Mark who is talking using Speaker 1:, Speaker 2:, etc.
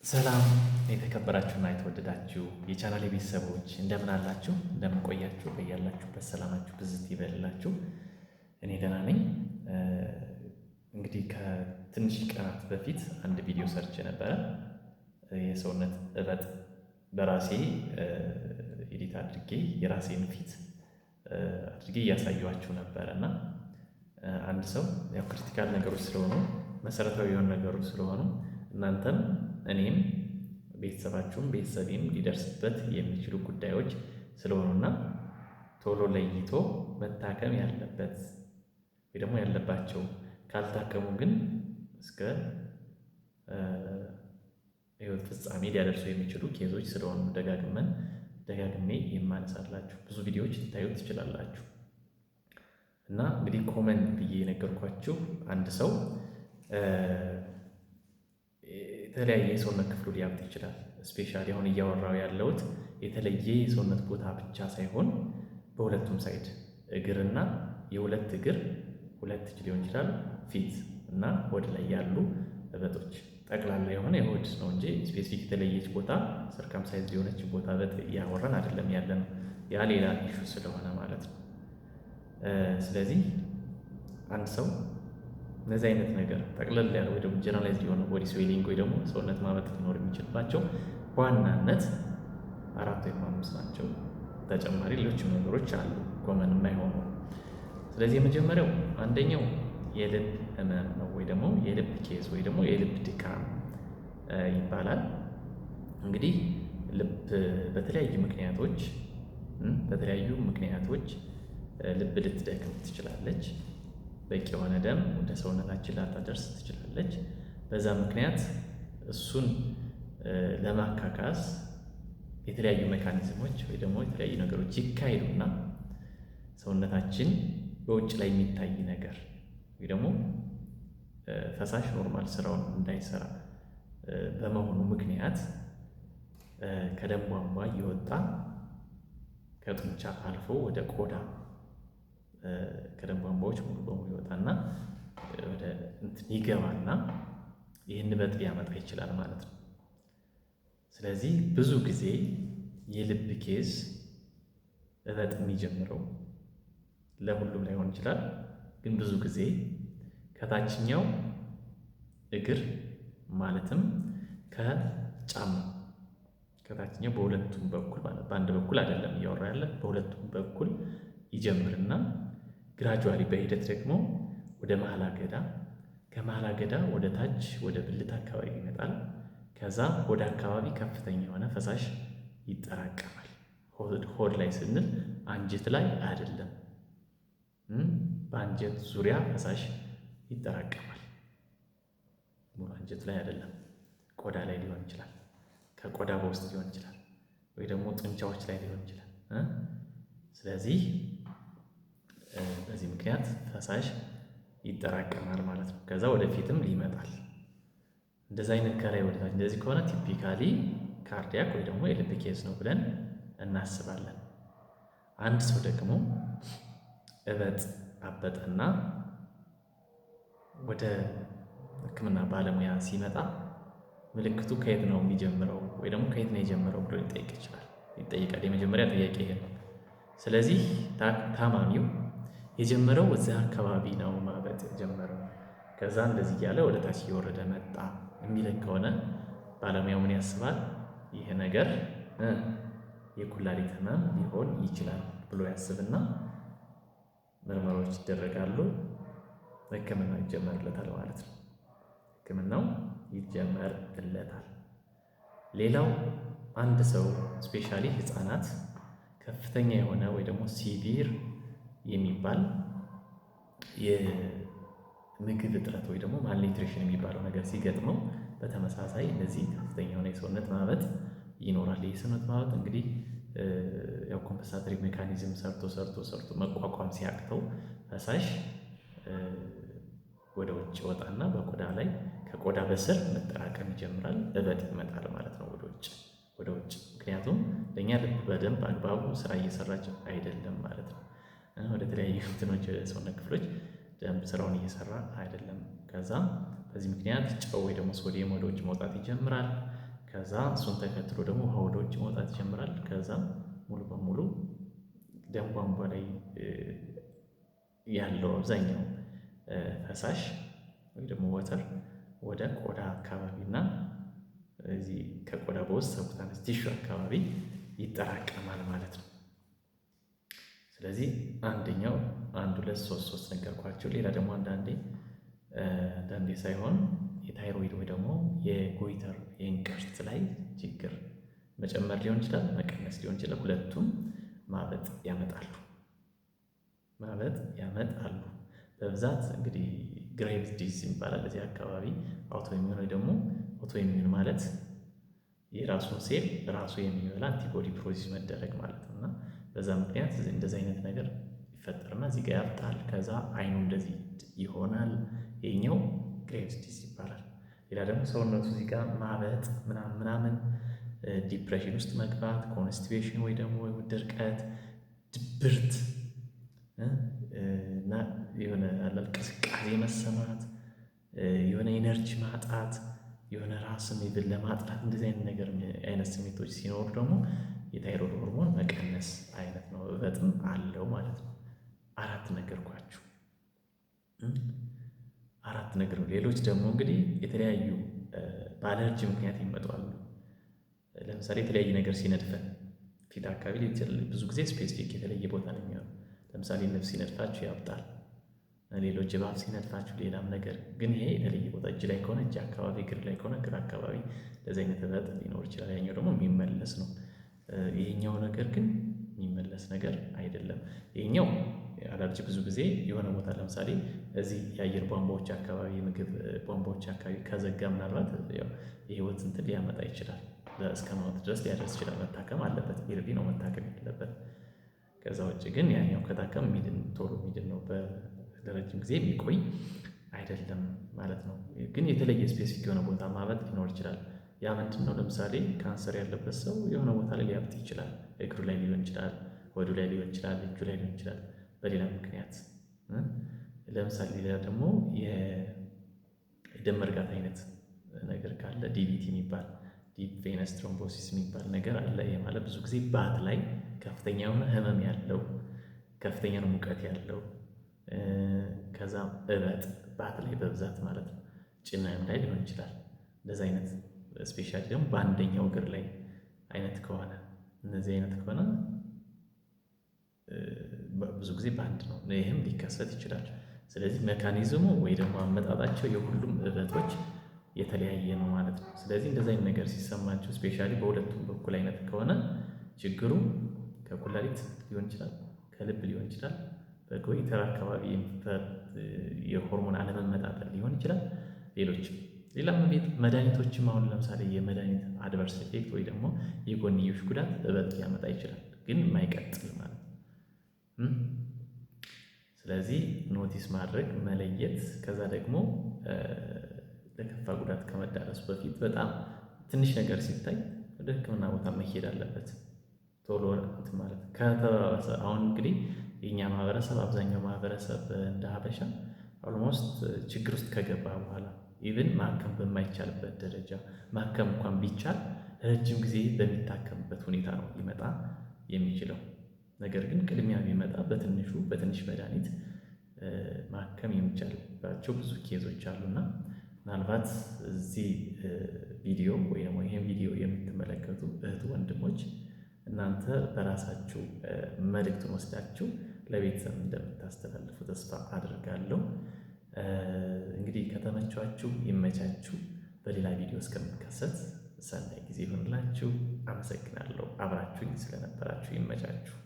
Speaker 1: ሰላም የተከበራችሁና የተወደዳችሁ የቻናሌ ቤተሰቦች እንደምን አላችሁ? እንደምን ቆያችሁ? በያላችሁበት ሰላማችሁ ብዝት ይበልላችሁ። እኔ ደህና ነኝ። እንግዲህ ከትንሽ ቀናት በፊት አንድ ቪዲዮ ሰርች ነበረ። የሰውነት እበጥ በራሴ ኤዲት አድርጌ የራሴን ፊት አድርጌ እያሳየኋችሁ ነበረ እና አንድ ሰው ያው ክሪቲካል ነገሮች ስለሆኑ መሰረታዊ የሆኑ ነገሮች ስለሆኑ እናንተም እኔም ቤተሰባችሁም ቤተሰቤም ሊደርስበት የሚችሉ ጉዳዮች ስለሆኑና ቶሎ ለይቶ መታከም ያለበት ወይ ደግሞ ያለባቸው ካልታከሙ ግን እስከ ሕይወት ፍጻሜ ሊያደርሱ የሚችሉ ኬዞች ስለሆኑ ደጋግሜ የማነሳላችሁ ብዙ ቪዲዮዎች ልታዩት ትችላላችሁ። እና እንግዲህ ኮመን ብዬ የነገርኳችሁ አንድ ሰው የተለያየ የሰውነት ክፍሉ ሊያብጥ ይችላል። ስፔሻሊ አሁን እያወራው ያለሁት የተለየ የሰውነት ቦታ ብቻ ሳይሆን በሁለቱም ሳይድ እግርና የሁለት እግር ሁለት እጅ ሊሆን ይችላል ፊት እና ሆድ ላይ ያሉ እበጦች ጠቅላላ የሆነ የሆድ ነው እንጂ ስፔሲፊክ የተለየች ቦታ ሰርከምሳይዝ የሆነች ቦታ እበጥ እያወራን አይደለም ያለ ነው። ያ ሌላ ኢሹ ስለሆነ ማለት ነው። ስለዚህ አንድ ሰው እነዚህ አይነት ነገር ጠቅለል ያለ ወይ ደግሞ ጀነራላይዝድ የሆነ ቦዲ ስዌሊንግ ወይ ደግሞ ሰውነት ማበጥ ሊኖር የሚችልባቸው በዋናነት 4 ወይም 5 ናቸው። ተጨማሪ ሌሎችም ነገሮች አሉ ኮመን የማይሆኑ። ስለዚህ የመጀመሪያው አንደኛው የልብ ህመም ነው ወይ ደግሞ የልብ ኬዝ ወይ ደግሞ የልብ ድካም ይባላል። እንግዲህ ልብ በተለያዩ ምክንያቶች ልብ ልትደክም ትችላለች። በቂ የሆነ ደም ወደ ሰውነታችን ላታደርስ ትችላለች። በዛ ምክንያት እሱን ለማካካስ የተለያዩ ሜካኒዝሞች ወይ ደግሞ የተለያዩ ነገሮች ይካሄዱና ሰውነታችን በውጭ ላይ የሚታይ ነገር ወይ ደግሞ ፈሳሽ ኖርማል ስራውን እንዳይሰራ በመሆኑ ምክንያት ከደም ቧንቧ እየወጣ ከጡንቻ አልፎ ወደ ቆዳ ከደም ቧንቧዎች ሙሉ በሙሉ ይወጣና ወደ እንትን ይገባና ይህን እበጥ ሊያመጣ ይችላል ማለት ነው። ስለዚህ ብዙ ጊዜ የልብ ኬዝ እበጥ የሚጀምረው ለሁሉም ላይሆን ይችላል፣ ግን ብዙ ጊዜ ከታችኛው እግር ማለትም ከጫማ ከታችኛው በሁለቱም በኩል ማለት በአንድ በኩል አይደለም እያወራ ያለ በሁለቱም በኩል ይጀምርና ግራጁዋሊ በሂደት ደግሞ ወደ መሀል አገዳ ከመሀል አገዳ ወደ ታች ወደ ብልት አካባቢ ይመጣል። ከዛ ወደ አካባቢ ከፍተኛ የሆነ ፈሳሽ ይጠራቀማል። ሆድ ላይ ስንል አንጀት ላይ አይደለም፣ በአንጀት ዙሪያ ፈሳሽ ይጠራቀማል። ሙሉ አንጀት ላይ አይደለም፣ ቆዳ ላይ ሊሆን ይችላል፣ ከቆዳ በውስጥ ሊሆን ይችላል፣ ወይ ደግሞ ጡንቻዎች ላይ ሊሆን ይችላል። ስለዚህ በዚህ ምክንያት ፈሳሽ ይጠራቀማል ማለት ነው። ከዛ ወደፊትም ይመጣል። እንደዚህ አይነት ከላይ ወደታች እንደዚህ ከሆነ ቲፒካሊ ካርዲያክ ወይ ደግሞ የልብ ኬዝ ነው ብለን እናስባለን። አንድ ሰው ደግሞ እበጥ አበጠና ወደ ሕክምና ባለሙያ ሲመጣ ምልክቱ ከየት ነው የሚጀምረው ወይ ደግሞ ከየት ነው የጀመረው ብሎ ይጠይቃል። የመጀመሪያ ጥያቄ ይሄ ነው። ስለዚህ ታማሚው የጀመረው እዚያ አካባቢ ነው ማበጥ ጀመረው፣ ከዛ እንደዚህ እያለ ወደ ታች እየወረደ መጣ የሚለን ከሆነ ባለሙያው ምን ያስባል? ይህ ነገር የኩላሊት ህመም ሊሆን ይችላል ብሎ ያስብና ምርመራዎች ይደረጋሉ፣ ሕክምናው ይጀመርለታል ማለት ነው። ሕክምናው ይጀመርለታል። ሌላው አንድ ሰው ስፔሻሊ ህፃናት ከፍተኛ የሆነ ወይ ደግሞ ሲቪር የሚባል የምግብ እጥረት ወይ ደግሞ ማልኒትሪሽን የሚባለው ነገር ሲገጥመው በተመሳሳይ እነዚህ ከፍተኛ የሆነ የሰውነት ማበጥ ይኖራል። የሰውነት ማበጥ እንግዲህ ያው ኮምፐንሳተሪ ሜካኒዝም ሰርቶ መቋቋም ሲያቅተው ፈሳሽ ወደ ውጭ ወጣና በቆዳ ላይ ከቆዳ በስር መጠራቀም ይጀምራል። እበጥ ይመጣል ማለት ነው ወደ ውጭ። ምክንያቱም ለእኛ ልብ በደንብ አግባቡ ስራ እየሰራች አይደለም ማለት ነው። ወደ ተለያዩ እንትኖች ሰውነት ክፍሎች ደንብ ስራውን እየሰራ አይደለም። ከዛ በዚህ ምክንያት ጨው ወይ ደግሞ ሶዲየም ወደ ውጭ መውጣት ይጀምራል። ከዛ እሱን ተከትሎ ደግሞ ውሃ ወደ ውጭ መውጣት ይጀምራል። ከዛ ሙሉ በሙሉ ደም ቧንቧ ላይ ያለው አብዛኛው ፈሳሽ ወይ ደግሞ ወተር ወደ ቆዳ አካባቢ እና እዚህ ከቆዳ በውስጥ ሰብኩታነስ ቲሹ አካባቢ ይጠራቀማል ማለት ነው። ስለዚህ አንደኛው 1 2 3 ነገርኳቸው። ሌላ ደግሞ አንዳንዴ ሳይሆን የታይሮይድ ወይ ደግሞ የጎይተር የእንቅርት ላይ ችግር መጨመር ሊሆን ይችላል፣ መቀነስ ሊሆን ይችላል። ሁለቱም ማበጥ ያመጣሉ። በብዛት እንግዲህ ግሬቭስ ዲዝ ይባላል እዚህ አካባቢ። አውቶኢሚዩን ወይ ደግሞ አውቶኢሚዩን ማለት የራሱን ሴል ራሱ የሚበላ አንቲቦዲ ፕሮዲስ መደረግ ማለት ነው። እና በዛ ምክንያት እንደዚህ አይነት ነገር ይፈጠርና እዚህ ጋር ያብጣል። ከዛ አይኑ እንደዚህ ይሆናል። ይሄኛው ግሬቭስ ዲዝ ይባላል። ሌላ ደግሞ ሰውነቱ እዚህ ጋር ማበጥ ምናምን፣ ዲፕሬሽን ውስጥ መግባት፣ ኮንስቲፔሽን ወይ ደግሞ ድርቀት፣ ድብርት እና የሆነ ቅዝቃዜ መሰማት፣ የሆነ ኢነርጂ ማጣት፣ የሆነ ራስን ይብል ለማጥፋት እንደዚህ አይነት ስሜቶች ሲኖሩ ደግሞ የታይሮይድ ሆርሞን መቀነስ አይነት ነው። እበጥም አለው ማለት ነው። 4 ነገርኳችሁ። 4 ነገር ነው። ሌሎች ደግሞ እንግዲህ የተለያዩ በአለርጂ ምክንያት ይመጣሉ። ለምሳሌ የተለያየ ነገር ሲነድፈን ፊት አካባቢ ብዙ ጊዜ ስፔሲፊክ የተለየ ቦታ ነው የሚሆነው። ለምሳሌ ንብ ሲነድፋችሁ ያብጣል። ሌሎች እባብ ሲነድፋችሁ ሌላም ነገር። ግን ይሄ የተለየ ቦታ እጅ ላይ ከሆነ እጅ አካባቢ፣ እግር ላይ ከሆነ እግር አካባቢ እንደዚህ አይነት እበጥ ሊኖር ይችላል። ያኛው ደግሞ የሚመለስ ነው። ይሄኛው ነገር ግን የሚመለስ ነገር አይደለም። ይሄኛው አለርጂ ብዙ ጊዜ የሆነ ቦታ ለምሳሌ እዚህ የአየር ቧንቧዎች አካባቢ፣ የምግብ ቧንቧዎች አካባቢ ከዘጋ ምናልባት የህይወት እንትን ሊያመጣ ይችላል። እስከ ሞት ድረስ ሊያደርስ ይችላል። መታከም አለበት። ቢርቢ ነው መታከም ያለበት። ከዛ ውጭ ግን ያኛው ከታከም ቶሎ ሚድን ነው። ለረጅም ጊዜ የሚቆይ አይደለም ማለት ነው። ግን የተለየ ስፔሲፊክ የሆነ ቦታ ማበጥ ሊኖር ይችላል። ያ ምንድን ነው? ለምሳሌ ካንሰር ያለበት ሰው የሆነ ቦታ ላይ ሊያብጥ ይችላል። እግሩ ላይ ሊሆን ይችላል፣ ሆዱ ላይ ሊሆን ይችላል፣ እጁ ላይ ሊሆን ይችላል፣ በሌላ ምክንያት። ለምሳሌ ሌላ ደግሞ የደም መርጋት አይነት ነገር ካለ ዲቪቲ የሚባል ዲፕ ቬነስ ትሮምቦሲስ የሚባል ነገር አለ። ይሄ ማለት ብዙ ጊዜ ባት ላይ ከፍተኛ የሆነ ህመም ያለው፣ ከፍተኛ ነው ሙቀት ያለው፣ ከዛም እበጥ ባት ላይ በብዛት ማለት ነው፣ ጭናም ላይ ሊሆን ይችላል። እንደዚህ አይነት ስፔሻሊ ደግሞ በአንደኛው እግር ላይ አይነት ከሆነ እነዚህ አይነት ከሆነ ብዙ ጊዜ በአንድ ነው። ይህም ሊከሰት ይችላል። ስለዚህ ሜካኒዝሙ ወይ ደግሞ አመጣጣቸው የሁሉም እበጦች የተለያየ ነው ማለት ነው። ስለዚህ እንደዚህ አይነት ነገር ሲሰማቸው ስፔሻሊ በሁለቱም በኩል አይነት ከሆነ ችግሩ ከኩላሊት ሊሆን ይችላል፣ ከልብ ሊሆን ይችላል፣ በጎይተር አካባቢ የሆርሞን አለመመጣጠን ሊሆን ይችላል። ሌላም መድኃኒቶችም አሁን ለምሳሌ የመድኃኒት አድቨርስ ኢፌክት ወይ ደግሞ የጎንዮሽ ጉዳት እበጥ ሊያመጣ ይችላል፣ ግን የማይቀጥል ማለት ነው። ስለዚህ ኖቲስ ማድረግ መለየት፣ ከዛ ደግሞ ለከፋ ጉዳት ከመዳረሱ በፊት በጣም ትንሽ ነገር ሲታይ ወደ ሕክምና ቦታ መሄድ አለበት ቶሎ እንትን ማለት ከተባባሰ። አሁን እንግዲህ የእኛ ማህበረሰብ አብዛኛው ማህበረሰብ እንደ ሀበሻ ኦልሞስት ችግር ውስጥ ከገባ በኋላ ኢቭን ማከም በማይቻልበት ደረጃ ማከም እንኳን ቢቻል ረጅም ጊዜ በሚታከምበት ሁኔታ ነው ሊመጣ የሚችለው። ነገር ግን ቅድሚያ ቢመጣ በትንሽ መድኃኒት ማከም የሚቻልባቸው ብዙ ኬዞች አሉና ምናልባት እዚህ ቪዲዮ ወይ ደግሞ ይህን ቪዲዮ የምትመለከቱ እህት ወንድሞች እናንተ በራሳችሁ መልእክቱን ወስዳችሁ ለቤተሰብ እንደምታስተላልፉ ተስፋ አድርጋለሁ። እንግዲህ ከተመቻችሁ ይመቻችሁ። በሌላ ቪዲዮ እስከምንከሰት ሰናይ ጊዜ ይሁንላችሁ። አመሰግናለሁ። አብራችሁኝ ስለነበራችሁ ይመቻችሁ።